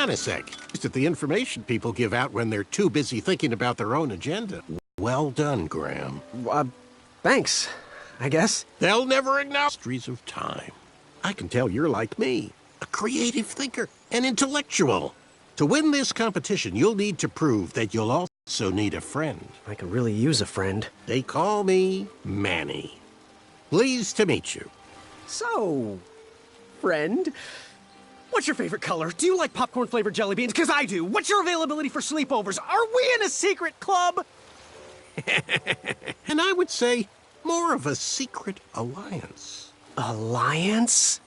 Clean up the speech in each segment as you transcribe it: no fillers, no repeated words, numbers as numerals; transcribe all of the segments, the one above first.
nanosec. It's the information people give out when they're too busy thinking about their own agenda. Well done, Graham. Thanks, I guess. They'll never acknowledge mysteries of time. I can tell you're like me, a creative thinker, an intellectual. To win this competition, you'll need to prove that you'll also need a friend. I could really use a friend. They call me Manny. Pleased to meet you. So, friend, what's your favorite color? Do you like popcorn-flavored jelly beans? Because I do. What's your availability for sleepovers? Are we in a secret club? And I would say more of a secret alliance. Alliance?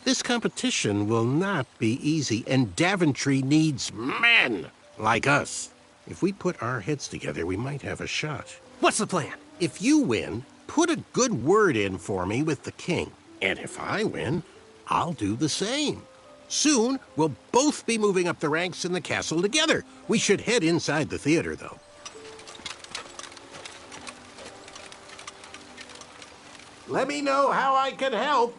This competition will not be easy, and Daventry needs men like us. If we put our heads together, we might have a shot. What's the plan? If you win, put a good word in for me with the king. And if I win, I'll do the same. Soon, we'll both be moving up the ranks in the castle together. We should head inside the theater, though. Let me know how I can help.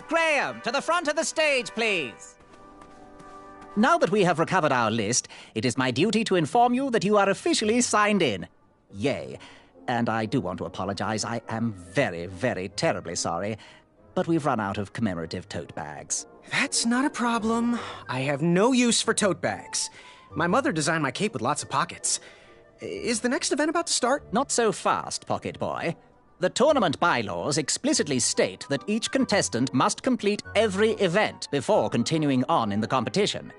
Graham, to the front of the stage, please. Now that we have recovered our list, it is my duty to inform you that you are officially signed in. Yay. And I do want to apologize. I am very, very terribly sorry. But we've run out of commemorative tote bags. That's not a problem. I have no use for tote bags. My mother designed my cape with lots of pockets. Is the next event about to start? Not so fast, Pocket Boy. The tournament bylaws explicitly state that each contestant must complete every event before continuing on in the competition.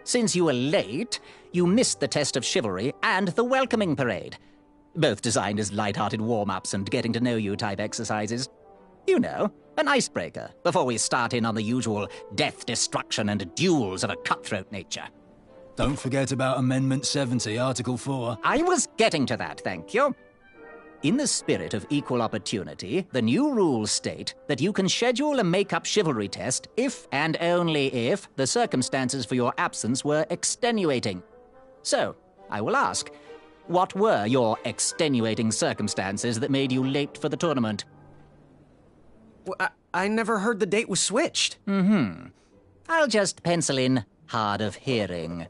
Since you were late, you missed the test of chivalry and the welcoming parade. Both designed as light-hearted warm-ups and getting-to-know-you type exercises. You know, an icebreaker before we start in on the usual death, destruction, and duels of a cutthroat nature. Don't forget about Amendment 70, Article 4. I was getting to that, thank you. In the spirit of equal opportunity, the new rules state that you can schedule a make-up chivalry test if and only if the circumstances for your absence were extenuating. So, I will ask, what were your extenuating circumstances that made you late for the tournament? Well, I never heard the date was switched. I'll just pencil in hard of hearing.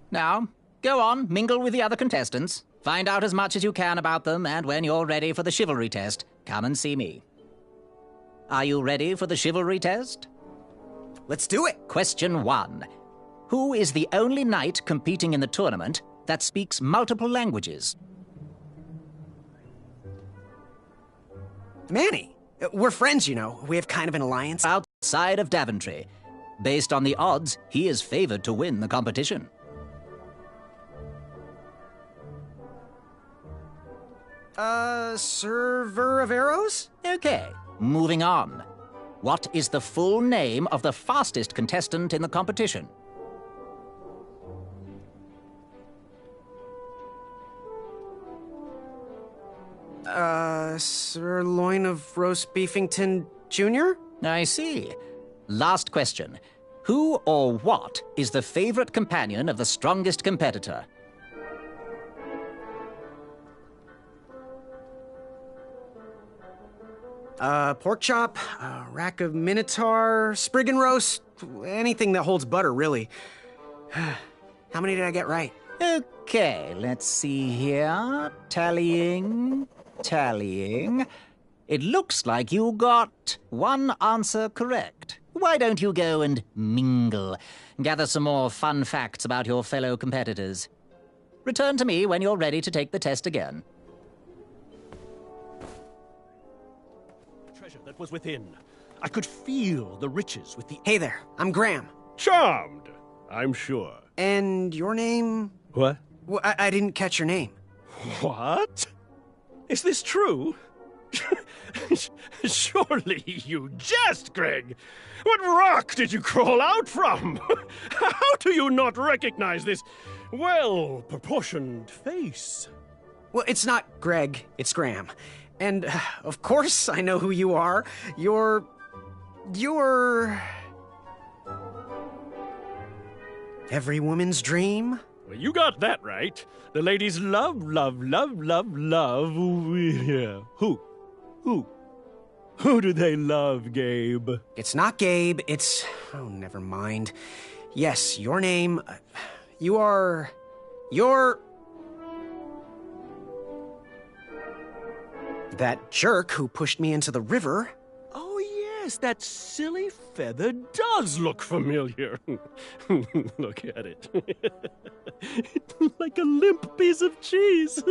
Now, go on, mingle with the other contestants. Find out as much as you can about them, and when you're ready for the chivalry test, come and see me. Are you ready for the chivalry test? Let's do it. Question 1. Who is the only knight competing in the tournament that speaks multiple languages? Manny. We're friends, you know. We have kind of an alliance. Outside of Daventry. Based on the odds, he is favored to win the competition. Server of arrows? Okay, moving on. What is the full name of the fastest contestant in the competition? Sirloin of Roast Beefington Jr.? I see. Last question. Who or what is the favorite companion of the strongest competitor? Pork chop, rack of minotaur, sprig and roast, anything that holds butter, really. How many did I get right? Okay, let's see here. Tallying. It looks like you got one answer correct. Why don't you go and mingle? Gather some more fun facts about your fellow competitors. Return to me when you're ready to take the test again. Treasure that was within. I could feel the riches with the... Hey there, I'm Graham. Charmed, I'm sure. And your name? What? Well, I didn't catch your name. What? Is this true? Surely you jest, Greg. What rock did you crawl out from? How do you not recognize this well-proportioned face? Well, it's not Greg, it's Graham. And, of course, I know who you are. You're... every woman's dream? Well, you got that right. The ladies love. Yeah. Who? Who do they love, Gabe? It's not Gabe, it's... oh, never mind. Yes, your name... you're... that jerk who pushed me into the river. Oh, yes, that silly feather does look familiar. Look at it. Like a limp piece of cheese.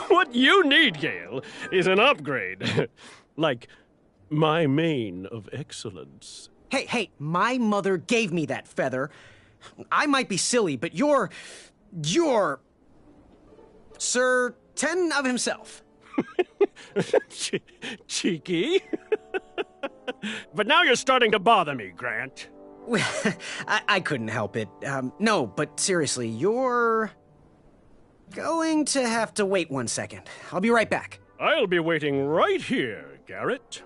What you need, Gale, is an upgrade. Like my mane of excellence. Hey, my mother gave me that feather. I might be silly, but you're Sir Ten of himself. Cheeky. But now you're starting to bother me, Grant. I couldn't help it. No, but seriously, you're going to have to wait 1 second. I'll be right back. I'll be waiting right here, Garrett.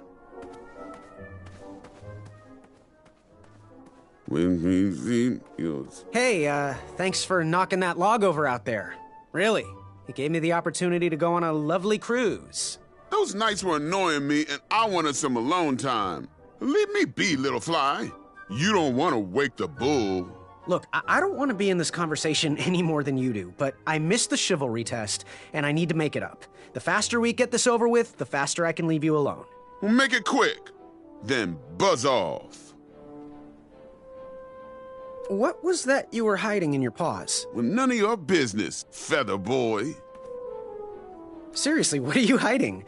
Hey, thanks for knocking that log over out there. Really, it gave me the opportunity to go on a lovely cruise. Those nights were annoying me, and I wanted some alone time. Leave me be, little fly. You don't want to wake the bull. Look, I don't want to be in this conversation any more than you do, but I missed the chivalry test, and I need to make it up. The faster we get this over with, the faster I can leave you alone. Well, make it quick. Then buzz off. What was that you were hiding in your paws? Well, none of your business, feather boy. Seriously, what are you hiding?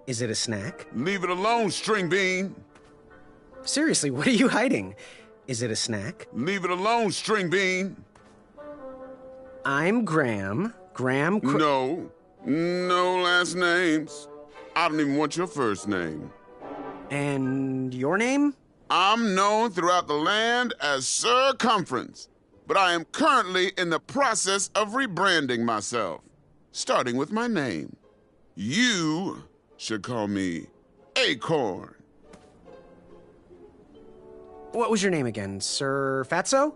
Is it a snack? Leave it alone, string bean. Seriously, what are you hiding? Is it a snack? Leave it alone, string bean. I'm Graham. No last names. I don't even want your first name. And your name? I'm known throughout the land as Circumference, but I am currently in the process of rebranding myself, starting with my name. You should call me Acorn. What was your name again, Sir Fatso?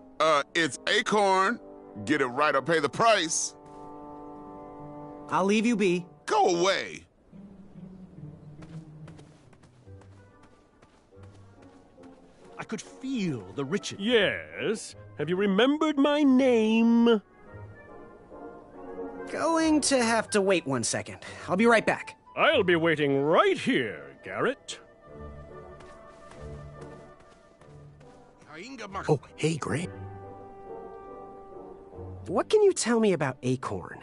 It's Acorn. Get it right or pay the price. I'll leave you be. Go away. I could feel the riches. Yes. Have you remembered my name? Going to have to wait 1 second. I'll be right back. I'll be waiting right here, Garrett. Oh, hey, Grant. What can you tell me about Acorn?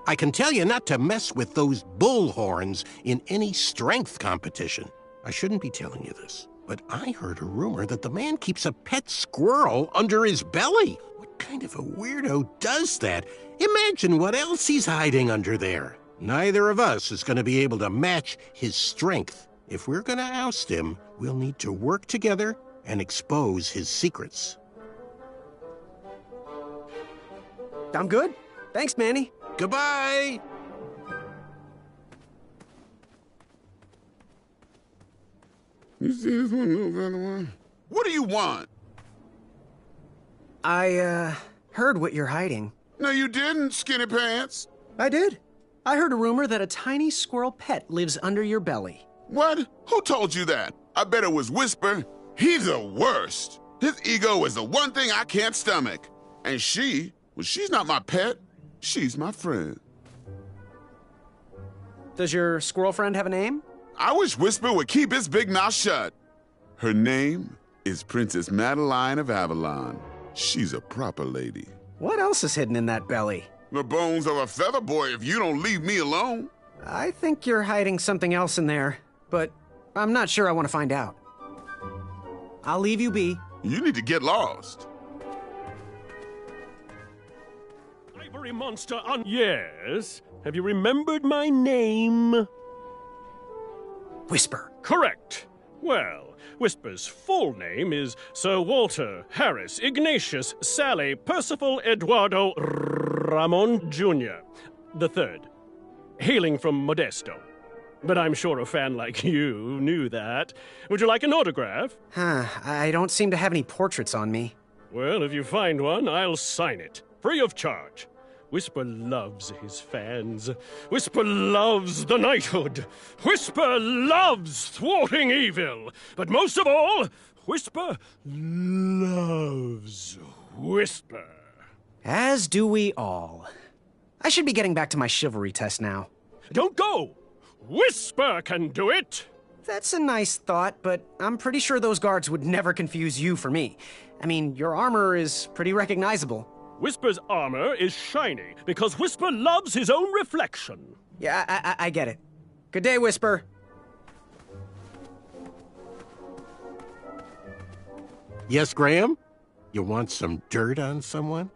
I can tell you not to mess with those bullhorns in any strength competition. I shouldn't be telling you this, but I heard a rumor that the man keeps a pet squirrel under his belly. What kind of a weirdo does that? Imagine what else he's hiding under there. Neither of us is going to be able to match his strength. If we're going to oust him, we'll need to work together and expose his secrets. I'm good. Thanks, Manny. Goodbye! You see this one, little feather one? What do you want? I, heard what you're hiding. No, you didn't, skinny pants. I did. I heard a rumor that a tiny squirrel pet lives under your belly. What? Who told you that? I bet it was Whisper. He's the worst. His ego is the one thing I can't stomach. And she's not my pet. She's my friend. Does your squirrel friend have a name? I wish Whisper would keep his big mouth shut. Her name is Princess Madeline of Avalon. She's a proper lady. What else is hidden in that belly? The bones of a feather boy if you don't leave me alone. I think you're hiding something else in there, but I'm not sure I want to find out. I'll leave you be. You need to get lost. Ivory monster on. Yes. Have you remembered my name? Whisper. Correct. Well, Whisper's full name is Sir Walter Harris Ignatius Sally Percival Eduardo Ramon Jr. the Third, hailing from Modesto. But I'm sure a fan like you knew that. Would you like an autograph? I don't seem to have any portraits on me. Well, if you find one, I'll sign it, free of charge. Whisper loves his fans. Whisper loves the knighthood. Whisper loves thwarting evil. But most of all, Whisper loves Whisper. As do we all. I should be getting back to my chivalry test now. Don't go! Whisper can do it! That's a nice thought, but I'm pretty sure those guards would never confuse you for me. I mean, your armor is pretty recognizable. Whisper's armor is shiny because Whisper loves his own reflection. Yeah, I get it. Good day, Whisper. Yes, Graham? You want some dirt on someone?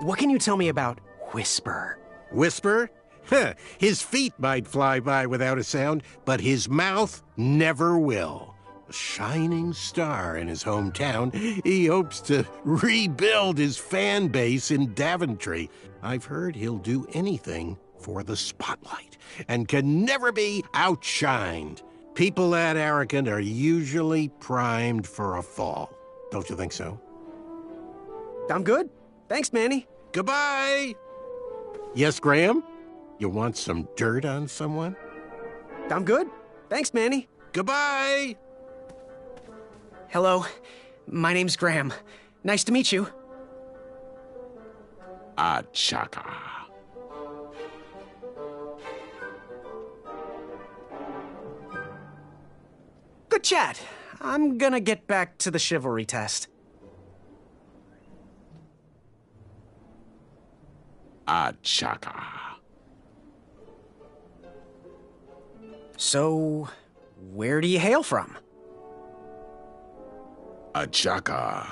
What can you tell me about Whisper? Whisper? Huh, his feet might fly by without a sound, but his mouth never will. A shining star in his hometown, he hopes to rebuild his fan base in Daventry. I've heard he'll do anything for the spotlight and can never be outshined. People that arrogant are usually primed for a fall. Don't you think so? I'm good. Thanks, Manny. Goodbye! Yes, Graham? You want some dirt on someone? I'm good. Thanks, Manny. Goodbye! Hello. My name's Graham. Nice to meet you. Achaka. Good chat. I'm gonna get back to the chivalry test. Achaka. So, where do you hail from? Achaka.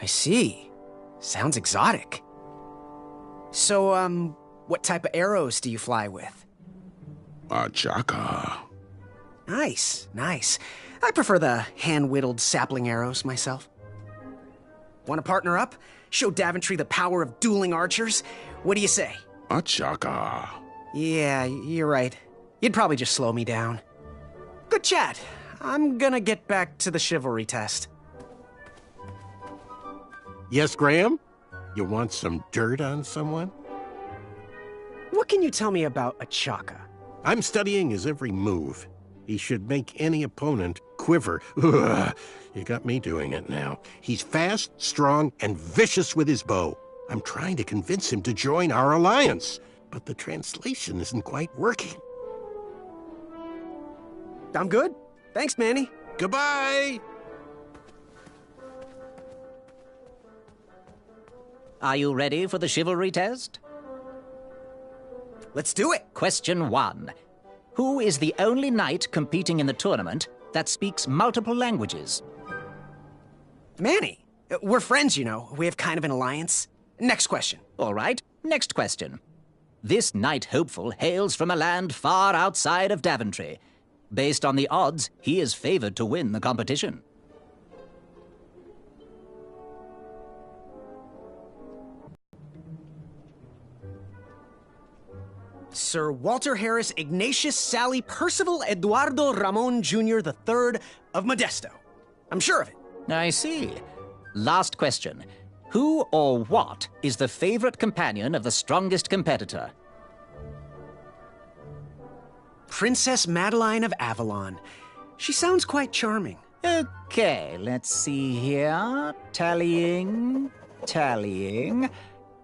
I see. Sounds exotic. So, what type of arrows do you fly with? Achaka. Nice, nice. I prefer the hand-whittled sapling arrows myself. Want to partner up? Show Daventry the power of dueling archers? What do you say? Achaka. Yeah, you're right. You'd probably just slow me down. Good chat. I'm gonna get back to the chivalry test. Yes, Graham? You want some dirt on someone? What can you tell me about Achaka? I'm studying his every move. He should make any opponent quiver. Ugh, you got me doing it now. He's fast, strong, and vicious with his bow. I'm trying to convince him to join our alliance, but the translation isn't quite working. I'm good. Thanks, Manny. Goodbye! Are you ready for the chivalry test? Let's do it. Question 1. Who is the only knight competing in the tournament that speaks multiple languages? Manny. We're friends, you know. We have kind of an alliance. Next question. All right, next question. This knight hopeful hails from a land far outside of Daventry. Based on the odds, he is favored to win the competition. Sir Walter Harris Ignatius Sally Percival Eduardo Ramon Jr. the Third of Modesto. I'm sure of it. I see. Last question. Who or what is the favorite companion of the strongest competitor? Princess Madeline of Avalon. She sounds quite charming. Okay, let's see here. Tallying.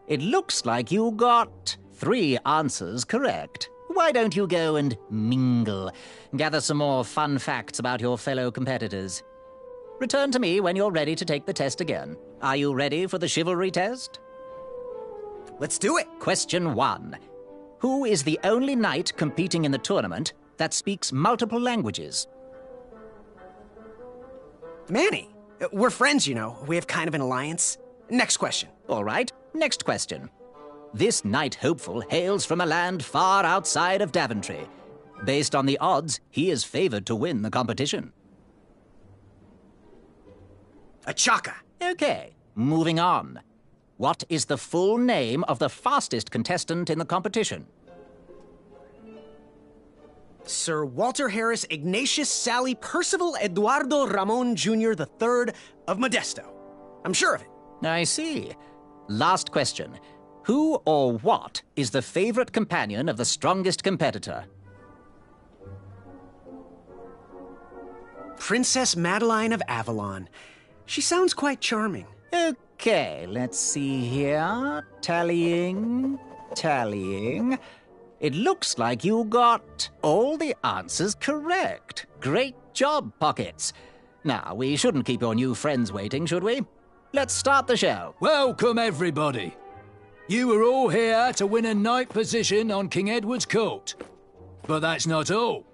It looks like you got 3 answers correct. Why don't you go and mingle? Gather some more fun facts about your fellow competitors. Return to me when you're ready to take the test again. Are you ready for the chivalry test? Let's do it. Question 1. Who is the only knight competing in the tournament that speaks multiple languages? Manny. We're friends, you know. We have kind of an alliance. Next question. All right, next question. This knight hopeful hails from a land far outside of Daventry. Based on the odds, he is favored to win the competition. Achaka. Okay, moving on. What is the full name of the fastest contestant in the competition? Sir Walter Harris Ignatius Sally Percival Eduardo Ramon Jr. III of Modesto. I'm sure of it. I see. Last question. Who or what is the favorite companion of the strongest competitor? Princess Madeline of Avalon. She sounds quite charming. Okay, let's see here. Tallying. It looks like you got all the answers correct. Great job, Pockets. Now, we shouldn't keep your new friends waiting, should we? Let's start the show. Welcome, everybody. You are all here to win a knight position on King Edward's court. But that's not all.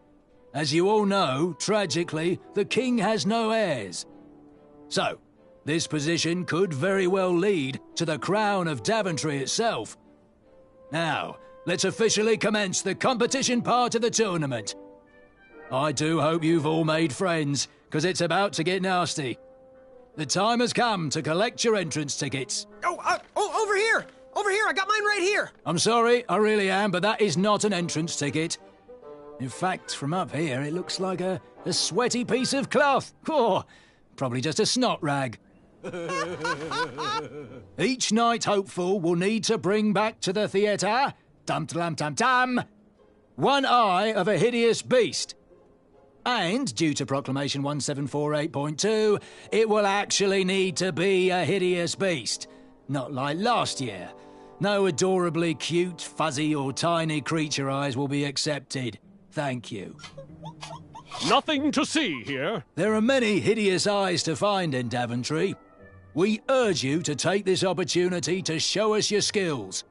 As you all know, tragically, the king has no heirs. So, this position could very well lead to the crown of Daventry itself. Now, let's officially commence the competition part of the tournament. I do hope you've all made friends, because it's about to get nasty. The time has come to collect your entrance tickets. Over here! Over here! I got mine right here! I'm sorry, I really am, but that is not an entrance ticket. In fact, from up here, it looks like a sweaty piece of cloth. Oh, probably just a snot rag. Each knight hopeful will need to bring back to the theatre, dum-dum-dum-dum, one eye of a hideous beast. And, due to Proclamation 1748.2, it will actually need to be a hideous beast. Not like last year. No adorably cute, fuzzy or tiny creature eyes will be accepted. Thank you. Nothing to see here. There are many hideous eyes to find in Daventry. We urge you to take this opportunity to show us your skills.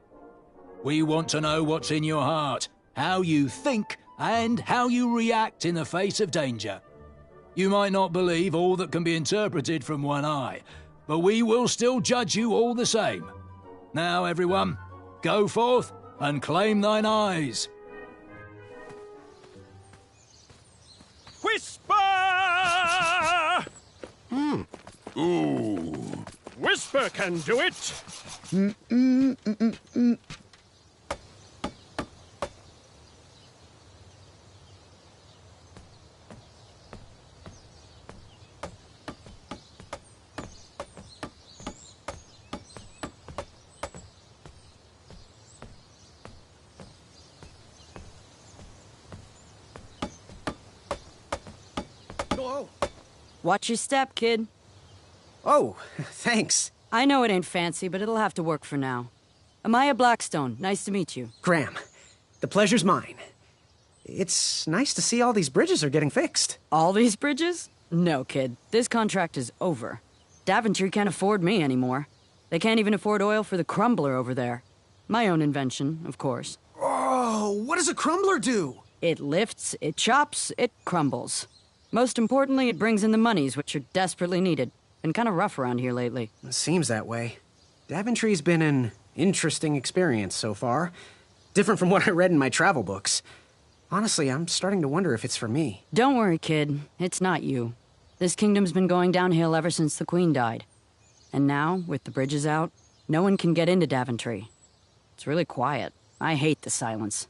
We want to know what's in your heart, how you think, and how you react in the face of danger. You might not believe all that can be interpreted from one eye, but we will still judge you all the same. Now, everyone, go forth and claim thine eyes. Whisper! Ooh. Whisper can do it. Watch your step, kid. Oh, thanks. I know it ain't fancy, but it'll have to work for now. Amaya Blackstone, nice to meet you. Graham, the pleasure's mine. It's nice to see all these bridges are getting fixed. All these bridges? No, kid. This contract is over. Daventry can't afford me anymore. They can't even afford oil for the crumbler over there. My own invention, of course. Oh, what does a crumbler do? It lifts, it chops, it crumbles. Most importantly, it brings in the monies, which are desperately needed. Been kind of rough around here lately. It seems that way. Daventry's been an interesting experience so far. Different from what I read in my travel books. Honestly, I'm starting to wonder if it's for me. Don't worry, kid. It's not you. This kingdom's been going downhill ever since the Queen died. And now, with the bridges out, no one can get into Daventry. It's really quiet. I hate the silence.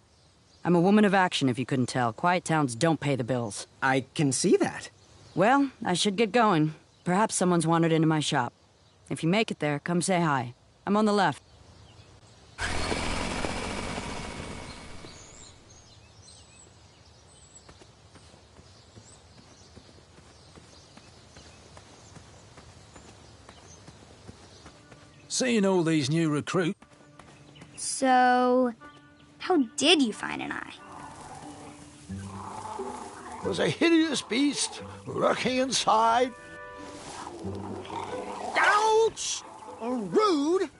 I'm a woman of action, if you couldn't tell. Quiet towns don't pay the bills. I can see that. Well, I should get going. Perhaps someone's wandered into my shop. If you make it there, come say hi. I'm on the left. Seeing all these new recruits. So, how did you find an eye? Was a hideous beast lurking inside. Ouch! Rude!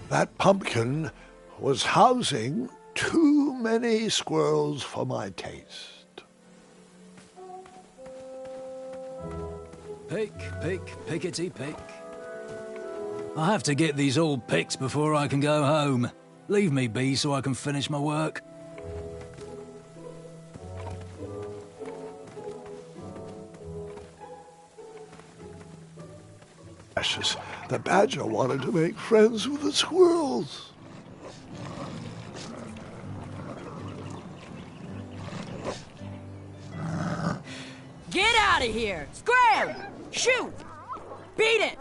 That pumpkin was housing too many squirrels for my taste. Pick, pick, pickety pick. I have to get these all picked before I can go home. Leave me be so I can finish my work. Precious, the badger wanted to make friends with the squirrels. Get out of here! Scram! Shoot! Beat it!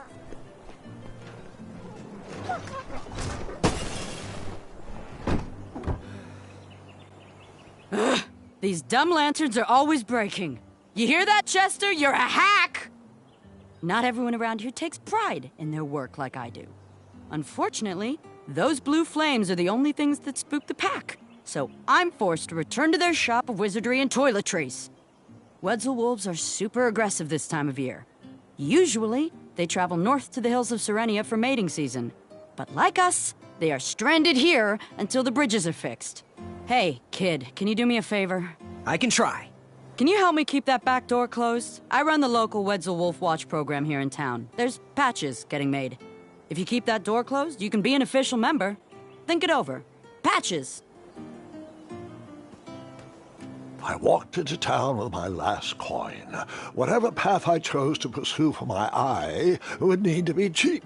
Ugh, these dumb lanterns are always breaking. You hear that, Chester? You're a hack! Not everyone around here takes pride in their work like I do. Unfortunately, those blue flames are the only things that spook the pack, so I'm forced to return to their shop of wizardry and toiletries. Wetzel wolves are super aggressive this time of year. Usually, they travel north to the hills of Serenia for mating season. But like us, they are stranded here until the bridges are fixed. Hey, kid, can you do me a favor? I can try. Can you help me keep that back door closed? I run the local Wetzel Wolf Watch program here in town. There's patches getting made. If you keep that door closed, you can be an official member. Think it over. Patches! I walked into town with my last coin. Whatever path I chose to pursue for my eye would need to be cheap.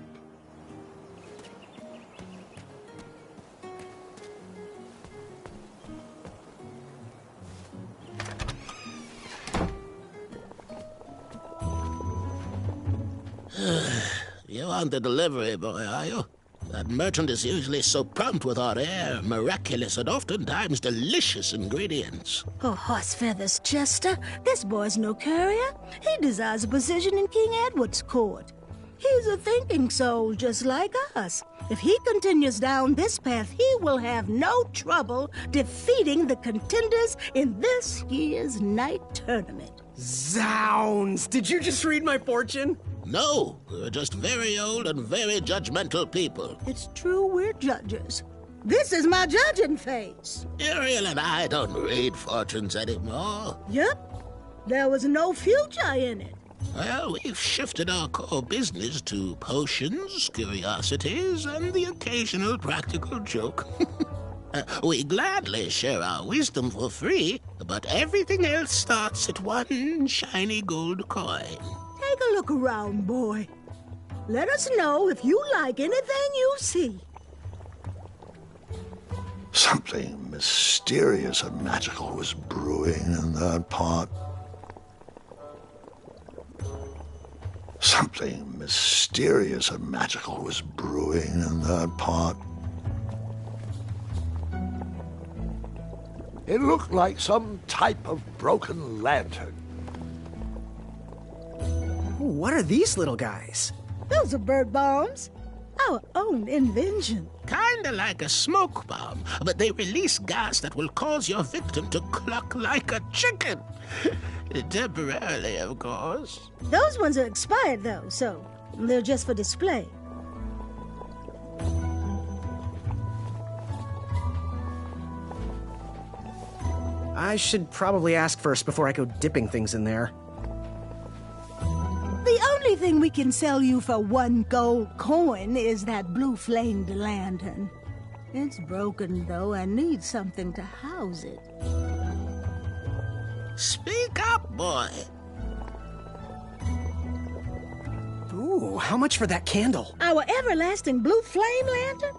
You aren't the delivery boy, are you? That merchant is usually so prompt with our rare, miraculous, and oftentimes delicious ingredients. Oh, horse feathers, Chester. This boy's no courier. He desires a position in King Edward's court. He's a thinking soul just like us. If he continues down this path, he will have no trouble defeating the contenders in this year's night tournament. Zounds! Did you just read my fortune? No, we're just very old and very judgmental people. It's true we're judges. This is my judging face. Ariel and I don't read fortunes anymore. Yep. There was no future in it. Well, we've shifted our core business to potions, curiosities, and the occasional practical joke. We gladly share our wisdom for free, but everything else starts at one shiny gold coin. Take a look around, boy. Let us know if you like anything you see. Something mysterious and magical was brewing in that pot. Something mysterious and magical was brewing in that pot. It looked like some type of broken lantern. What are these little guys? Those are bird bombs. Our own invention. Kinda like a smoke bomb, but they release gas that will cause your victim to cluck like a chicken. Temporarily, of course. Those ones are expired, though, so they're just for display. I should probably ask first before I go dipping things in there. The only thing we can sell you for 1 gold coin is that blue-flamed lantern. It's broken, though, and needs something to house it. Speak up, boy. Ooh, how much for that candle? Our everlasting blue flame lantern?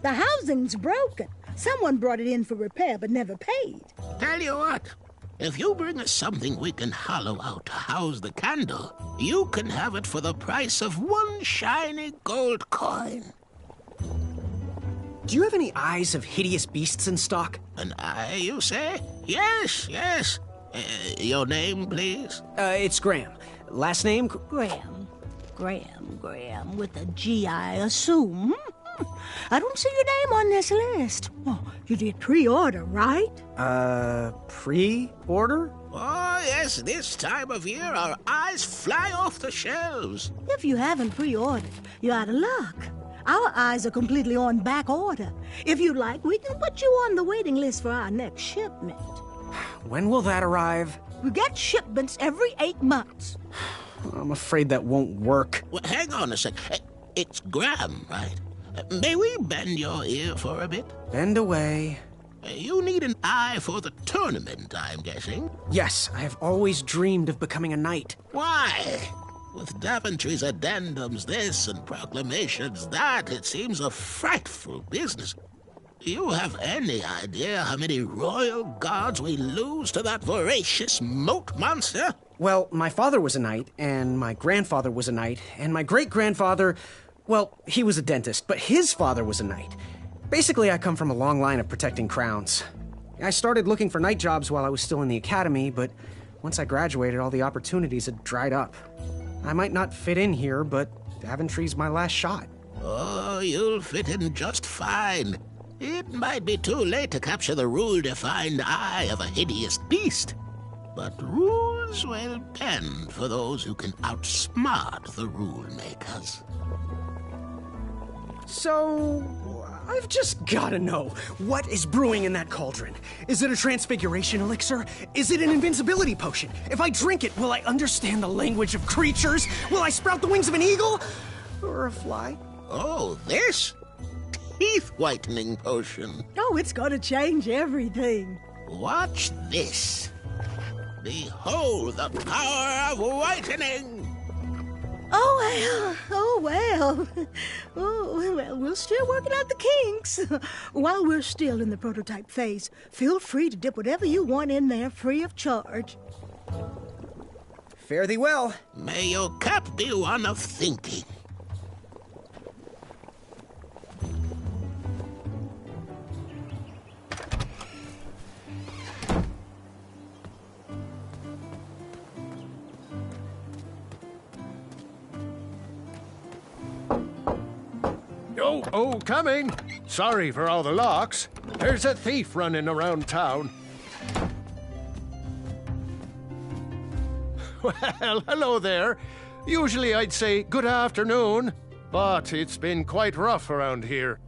The housing's broken. Someone brought it in for repair but never paid. Tell you what, if you bring us something we can hollow out to house the candle, you can have it for the price of 1 shiny gold coin. Do you have any eyes of hideous beasts in stock? An eye, you say? Yes, yes. Your name, please? It's Graham. Last name? Graham, with a G, I assume. I don't see your name on this list. Oh, you did pre-order, right? Pre-order? Oh, yes, this time of year our eyes fly off the shelves. If you haven't pre-ordered, you're out of luck. Our eyes are completely on back order. If you'd like, we can put you on the waiting list for our next shipment. When will that arrive? We get shipments every 8 months. I'm afraid that won't work. Well, hang on a sec. It's Graham, right? May we bend your ear for a bit? Bend away. You need an eye for the tournament, I'm guessing. Yes, I have always dreamed of becoming a knight. Why? With Daventry's addendums this and proclamations that, it seems a frightful business. Do you have any idea how many royal guards we lose to that voracious moat monster? Well, my father was a knight, and my grandfather was a knight, and my great-grandfather, well, he was a dentist, but his father was a knight. Basically, I come from a long line of protecting crowns. I started looking for knight jobs while I was still in the academy, but once I graduated, all the opportunities had dried up. I might not fit in here, but Daventry's my last shot. Oh, you'll fit in just fine. It might be too late to capture the rule-defined eye of a hideous beast, but rules will bend for those who can outsmart the rule-makers. So, I've just gotta know, what is brewing in that cauldron? Is it a transfiguration elixir? Is it an invincibility potion? If I drink it, will I understand the language of creatures? Will I sprout the wings of an eagle? Or a fly? Oh, this? Teeth-whitening potion. Oh, it's gonna change everything. Watch this. Behold the power of whitening! Oh, well. Oh, well, we're still working out the kinks. While we're still in the prototype phase, feel free to dip whatever you want in there free of charge. Fare thee well. May your cap be one of thinking. Oh, coming. Sorry for all the locks. There's a thief running around town. Well, hello there. Usually I'd say good afternoon, but it's been quite rough around here.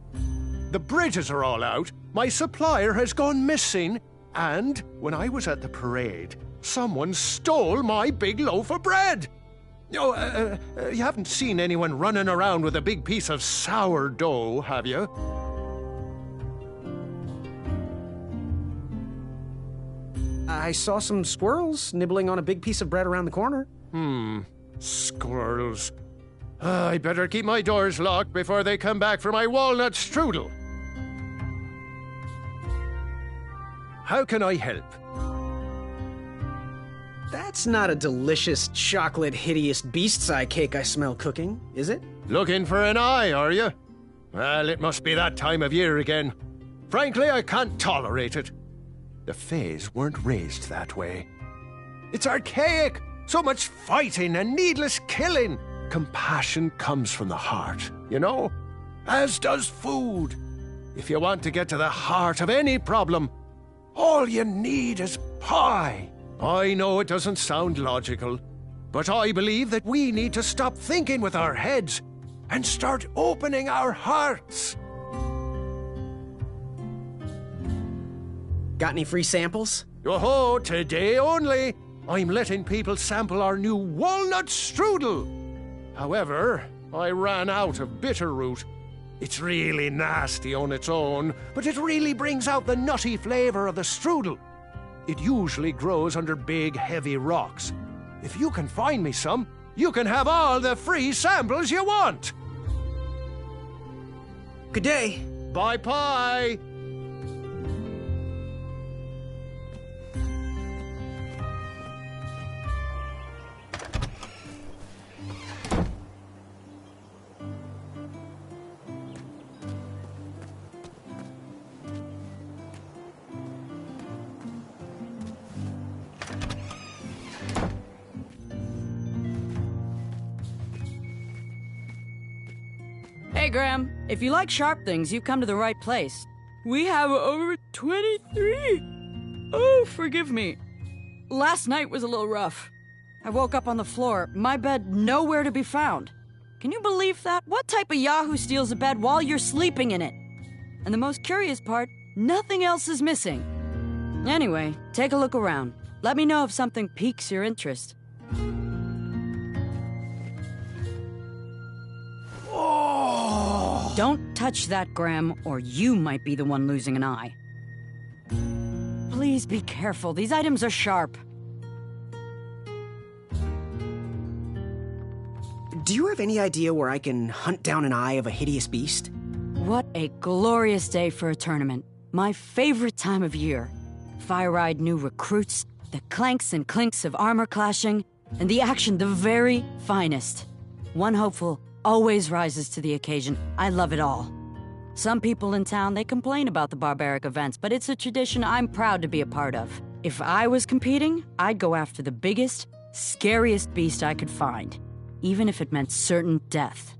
The bridges are all out, my supplier has gone missing, and when I was at the parade, someone stole my big loaf of bread. Oh, you haven't seen anyone running around with a big piece of sourdough, have you? I saw some squirrels nibbling on a big piece of bread around the corner. Squirrels. I better keep my doors locked before they come back for my walnut strudel. How can I help? That's not a delicious chocolate hideous beast's eye cake I smell cooking, is it? Looking for an eye, are you? Well, it must be that time of year again. Frankly, I can't tolerate it. The Fays weren't raised that way. It's archaic! So much fighting and needless killing! Compassion comes from the heart, you know? As does food. If you want to get to the heart of any problem, all you need is pie. I know it doesn't sound logical, but I believe that we need to stop thinking with our heads and start opening our hearts. Got any free samples? Oh, today only. I'm letting people sample our new walnut strudel. However, I ran out of bitterroot. It's really nasty on its own, but it really brings out the nutty flavor of the strudel. It usually grows under big, heavy rocks. If you can find me some, you can have all the free samples you want. Good day. Bye pie. Hey, Graham. If you like sharp things, you've come to the right place. We have over 23. Oh, forgive me. last night was a little rough. I woke up on the floor, my bed nowhere to be found. Can you believe that? What type of Yahoo steals a bed while you're sleeping in it? And the most curious part, nothing else is missing. Anyway, take a look around. Let me know if something piques your interest. Oh! Don't touch that, Graham, or you might be the one losing an eye. Please be careful. These items are sharp. Do you have any idea where I can hunt down an eye of a hideous beast? What a glorious day for a tournament. My favorite time of year. Fire-eyed new recruits, the clanks and clinks of armor clashing, and the action the very finest. One hopeful always rises to the occasion. I love it all. Some people in town, they complain about the barbaric events, but it's a tradition I'm proud to be a part of. If I was competing, I'd go after the biggest, scariest beast I could find, even if it meant certain death.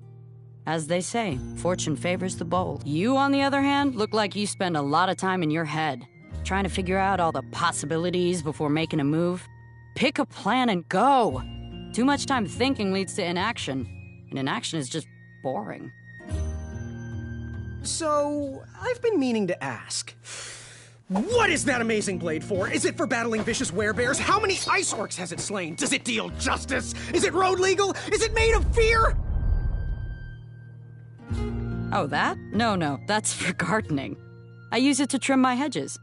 As they say, fortune favors the bold. You, on the other hand, look like you spend a lot of time in your head, trying to figure out all the possibilities before making a move. Pick a plan and go! Too much time thinking leads to inaction, and inaction is just boring. So, I've been meaning to ask. What is that amazing blade for? Is it for battling vicious werebears? How many ice orcs has it slain? Does it deal justice? Is it road legal? Is it made of fear? Oh, that? No, that's for gardening. I use it to trim my hedges.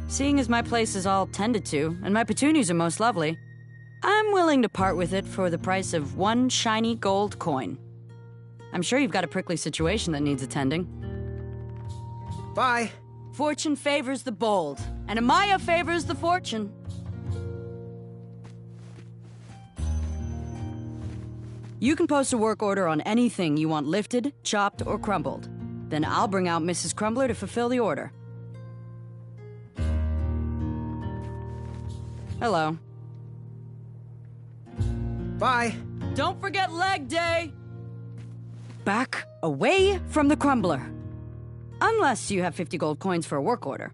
Seeing as my place is all tended to, and my petunias are most lovely, I'm willing to part with it for the price of one shiny gold coin. I'm sure you've got a prickly situation that needs attending. Bye. Fortune favors the bold, and Amaya favors the fortune. You can post a work order on anything you want lifted, chopped, or crumbled. Then I'll bring out Mrs. Crumbler to fulfill the order. Hello. Bye. Don't forget leg day! Back away from the Crumbler. Unless you have 50 gold coins for a work order.